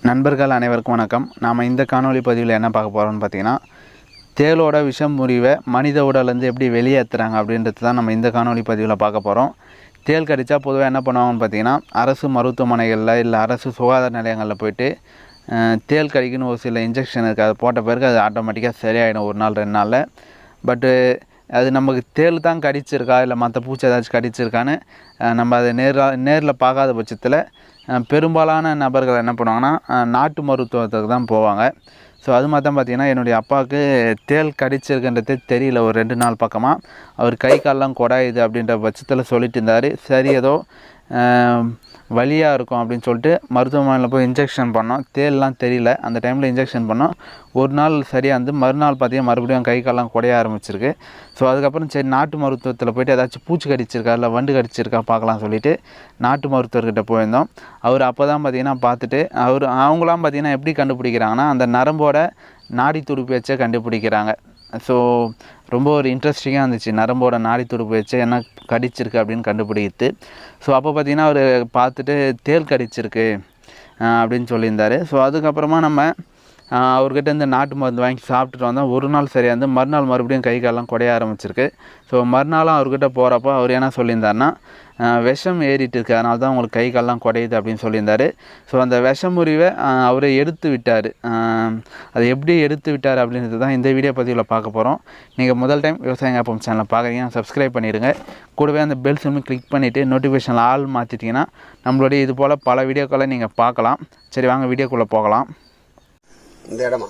நண்பர்கள் அனைவருக்கும் வணக்கம். நாம் இந்த காணொளி பதிவில் என்ன பார்க்க போகிறோம்னு பார்த்தீங்கன்னா, தேளோட விஷம் முறிவை மனித உடலேருந்து எப்படி வெளியேற்றுறாங்க அப்படின்றது தான் நம்ம இந்த காணொளி பதிவில் பார்க்க போகிறோம். தேள் கடித்தா பொதுவாக என்ன பண்ணுவாங்கன்னு பார்த்தீங்கன்னா, அரசு மருத்துவமனைகளில் இல்லை அரசு சுகாதார நிலையங்களில் போய்ட்டு தேள் கடிக்குன்னு ஒரு சில இன்ஜெக்ஷன் இருக்குது. அது போட்ட பிறகு அது ஆட்டோமேட்டிக்காக சரியாயிடும் 1 நாள் 2 நாளில். பட்டு அது நமக்கு தேள் தான் கடிச்சிருக்கா இல்லை மற்ற பூச்சி ஏதாச்சும் கடிச்சிருக்கான்னு நம்ம அதை நேரில் பார்க்காத பட்சத்தில் பெரும்பாலான நபர்கள் என்ன பண்ணுவாங்கன்னா நாட்டு மருத்துவத்துக்கு தான் போவாங்க. ஸோ அது மாதிரி தான் பார்த்திங்கன்னா, என்னுடைய அப்பாவுக்கு தேள் கடிச்சிருக்குன்றதே தெரியல. ஒரு 2 நாள் பக்கமாக அவர் கை காலெலாம் கொடாயுது அப்படின்ற பட்சத்தில் சொல்லிட்டு இருந்தார். சரி ஏதோ வலியாக இருக்கும் அப்படின்னு சொல்லிட்டு மருத்துவமனையில் போய் இன்ஜெக்ஷன் பண்ணோம். தேள்லாம் தெரியல. அந்த டைமில் இன்ஜெக்ஷன் பண்ணோம். 1 நாள் சரியாக வந்து மறுநாள் பார்த்திங்கன்னா மறுபடியும் கை காலெலாம் குடைய ஆரம்பிச்சிருக்கு. ஸோ அதுக்கப்புறம் சரி நாட்டு மருத்துவத்தில் போய்ட்டு ஏதாச்சும் பூச்சி கடிச்சிருக்கா இல்லை வண்டு கடிச்சிருக்கா பார்க்கலாம் சொல்லிவிட்டு நாட்டு மருத்துவர்கிட்ட போயிருந்தோம். அவர் அப்போ தான் பார்த்திங்கன்னா பார்த்துட்டு அவங்களாம் பார்த்திங்கன்னா எப்படி கண்டுபிடிக்கிறாங்கன்னா, அந்த நரம்போட நாடி துடிப்பு வச்சே கண்டுபிடிக்கிறாங்க. ஸோ ரொம்ப ஒரு இன்ட்ரெஸ்டிங்காக இருந்துச்சு. நரம்போட நாடி துடிப்பு வச்சு என்ன கடிச்சிருக்கு அப்படின்னு கண்டுபிடித்து. ஸோ அப்போ பார்த்திங்கன்னா அவர் பார்த்துட்டு தேள் கடிச்சிருக்கு அப்படின்னு சொல்லியிருந்தார். ஸோ அதுக்கப்புறமா நம்ம அவர்கிட்ட இந்த நாட்டு மருந்து வாங்கி சாப்பிட்டுட்டு வந்தால் 1 நாள் சரியாக இருந்து மறுநாள் மறுபடியும் கை காலெலாம் குடைய ஆரம்பிச்சிருக்கு. ஸோ மறுநாளும் அவர்கிட்ட போகிறப்போ அவர் என்ன சொல்லியிருந்தாருன்னா, விஷம் ஏறிட்டு இருக்குது, அதனால தான் உங்களுக்கு கை காலெலாம் குடையுது அப்படின்னு சொல்லியிருந்தார். ஸோ அந்த விஷ முறிவை அவரை எடுத்து விட்டார். அதை எப்படி எடுத்து விட்டார் அப்படின்றது தான் இந்த வீடியோ பதிவில் பார்க்க போகிறோம். நீங்கள் முதல் டைம் விவசாயம் காப்போம் சேனலை பார்க்குறீங்கன்னா சப்ஸ்கிரைப் பண்ணிடுங்க. கூடவே அந்த பெல் சிம்மை கிளிக் பண்ணிவிட்டு நோட்டிஃபிகேஷனில் ஆல் மாற்றிட்டிங்கன்னா நம்மளுடைய இது போல் பல வீடியோக்களை நீங்கள் பார்க்கலாம். சரி வாங்க வீடியோக்குள்ளே போகலாம். இந்த இடமா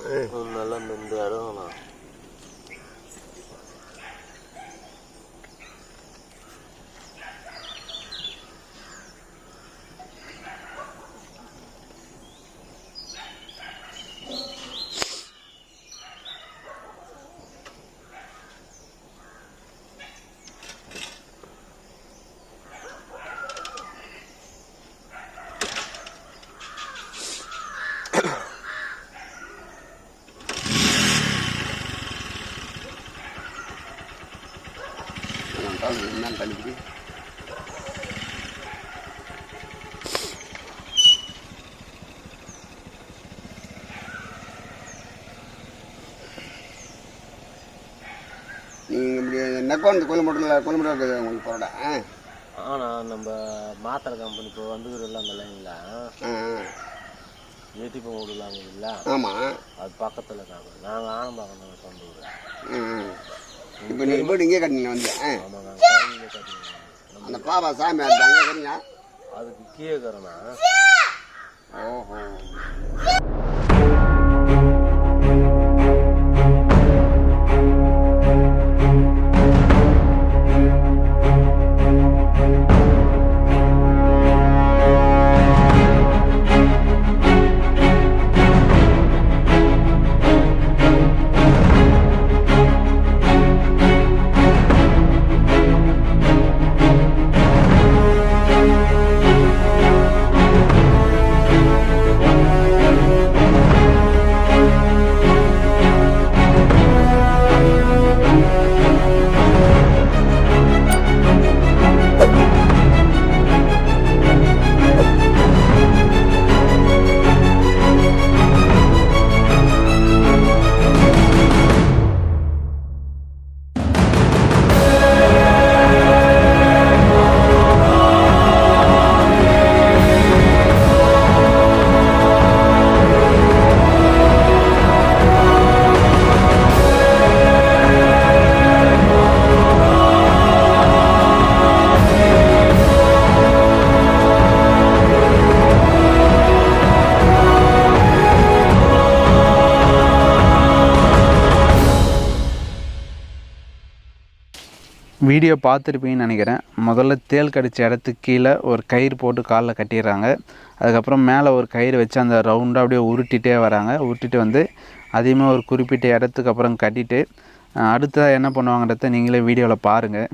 நல்லா இந்த இடம் என்னன்னு கண்டுபிடி. நீங்கள் இப்படி நெக்கோந்து கொல்லுமட்டில் இருக்குது உங்களுக்கு பரோடா. ஆனால் நம்ம மாத்திரை கம்பெனி இப்போ வந்துக்கிறோம்ல அந்த லைனில் ஏடிபி விடலாங்க இல்லை? ஆமாம், அது பக்கத்தில் இருக்காங்க. நாங்கள் ஆனம்பாக்கம் சொந்த ஊர். இப்போ நீங்கள் வீடு இங்கே கட்டினீங்க வந்து? ஆமாம், நாங்கள் இங்கே கட்டினோம். அந்த பாபா சாமி அது அங்கே கட்டிங்க? அதுக்கு கீழே இருக்கிறேண்ணா. ஓஹோ. வீடியோ பார்த்துருப்பீங்கன்னு நினைக்கிறேன். முதல்ல தேள் கடித்த இடத்துக்கு கீழே ஒரு கயிறு போட்டு காலில் கட்டிடுறாங்க. அதுக்கப்புறம் மேலே ஒரு கயிறு வச்சு அந்த ரவுண்டாக அப்படியே உருட்டிகிட்டே வராங்க. உருட்டிட்டு வந்து அதையுமே ஒரு குறிப்பிட்ட இடத்துக்கு அப்புறம் கட்டிட்டு அடுத்ததாக என்ன பண்ணுவாங்கன்றத நீங்களே வீடியோவில் பாருங்கள்.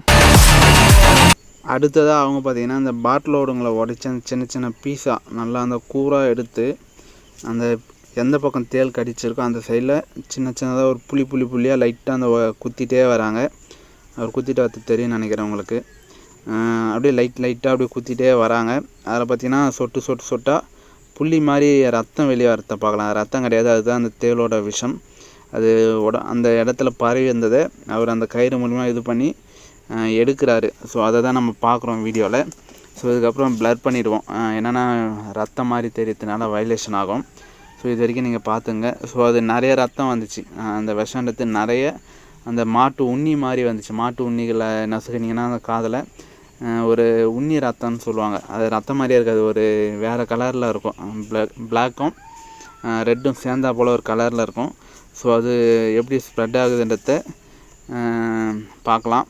அடுத்ததாக அவங்க பார்த்திங்கன்னா அந்த பாட்டிலோடுங்களை உடச்சி அந்த சின்ன சின்ன பீஸாக நல்லா அந்த கூராக எடுத்து அந்த எந்த பக்கம் தேள் கடிச்சிருக்கோ அந்த சைடில் சின்ன சின்னதாக ஒரு புள்ளியாக லைட்டாக அந்த குத்திகிட்டே வராங்க. அவர் குத்திட்டு வரது தெரியும் நினைக்கிறேன் உங்களுக்கு. அப்படியே லைட்டாக அப்படியே குத்திகிட்டே வராங்க. அதில் பார்த்திங்கன்னா சொட்டாக புள்ளி மாதிரி ரத்தம் வெளியே வரத்த பார்க்கலாம். ரத்தம் கிடையாது, அதுதான் அந்த தேளோட விஷம். அது அந்த இடத்துல பரவி இருந்ததை அவர் அந்த கயிறு மூலிமா இது பண்ணி எடுக்கிறாரு. ஸோ அதை தான் நம்ம பார்க்குறோம் வீடியோவில். ஸோ இதுக்கப்புறம் ப்ளர் பண்ணிடுவோம். என்னென்னா ரத்தம் மாதிரி தெரியறதுனால வயலேஷன் ஆகும். ஸோ இது வரைக்கும் நீங்கள் பார்த்துங்க. ஸோ அது நிறைய ரத்தம் வந்துச்சு. அந்த விஷம் எடுத்து நிறைய அந்த மாட்டு உண்ணி மாதிரி வந்துச்சு. மாட்டு உண்ணிகளை நசுக்கினீங்கன்னா அந்த காதில் ஒரு உண்ணி ரத்தம்னு சொல்லுவாங்க. அது ரத்தம் மாதிரியே இருக்காது, ஒரு வேறு கலரில் இருக்கும். பிளாக்கும் ரெட்டும் சேர்ந்தா போல் ஒரு கலரில் இருக்கும். ஸோ அது எப்படி ஸ்ப்ரெட் ஆகுதுன்றத பார்க்கலாம்.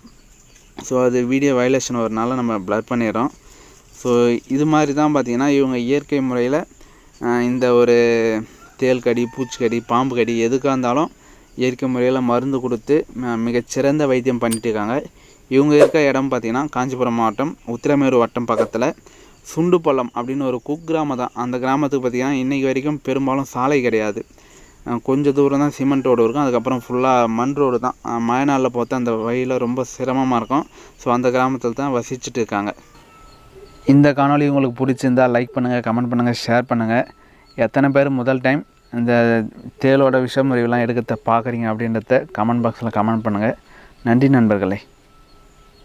ஸோ அது வீடியோ வயலேஷன் வரனால நம்ம ப்ளர் பண்ணிடுறோம். ஸோ இது மாதிரி தான் பார்த்திங்கன்னா இவங்க இயற்கை முறையில் இந்த ஒரு தேள் கடி, பூச்சிக்கடி, பாம்பு கடி எதுக்காக இருந்தாலும் இயற்கை முறையில் மருந்து கொடுத்து மிகச்சிறந்த வைத்தியம் பண்ணிட்டு இருக்காங்க. இவங்க இருக்க இடம் பார்த்திங்கன்னா காஞ்சிபுரம் மாவட்டம் உத்திரமேரூர் வட்டம் பக்கத்தில் சுண்டுப்பள்ளம் அப்படின்னு ஒரு குக்கிராமம் தான். அந்த கிராமத்துக்கு பார்த்திங்கன்னா இன்றைக்கி வரைக்கும் பெரும்பாலும் சாலை கிடையாது. கொஞ்சம் தூரம் தான் சிமெண்ட் ரோடு இருக்கும், அதுக்கப்புறம் ஃபுல்லாக மண் ரோடு தான். மழை நாளில் பார்த்தா அந்த வழியில் ரொம்ப சிரமமாக இருக்கும். ஸோ அந்த கிராமத்தில் தான் வசிச்சுட்டு இருக்காங்க. இந்த காணொளி உங்களுக்கு பிடிச்சிருந்தால் லைக் பண்ணுங்கள், கமெண்ட் பண்ணுங்கள், ஷேர் பண்ணுங்கள். எத்தனை பேர் முதல் டைம் இந்த தேளோட விஷமுறிவுலாம் எடுக்கிறத பார்க்குறீங்க அப்படின்றத கமெண்ட் பாக்ஸில் கமெண்ட் பண்ணுங்கள். நன்றி நண்பர்களே.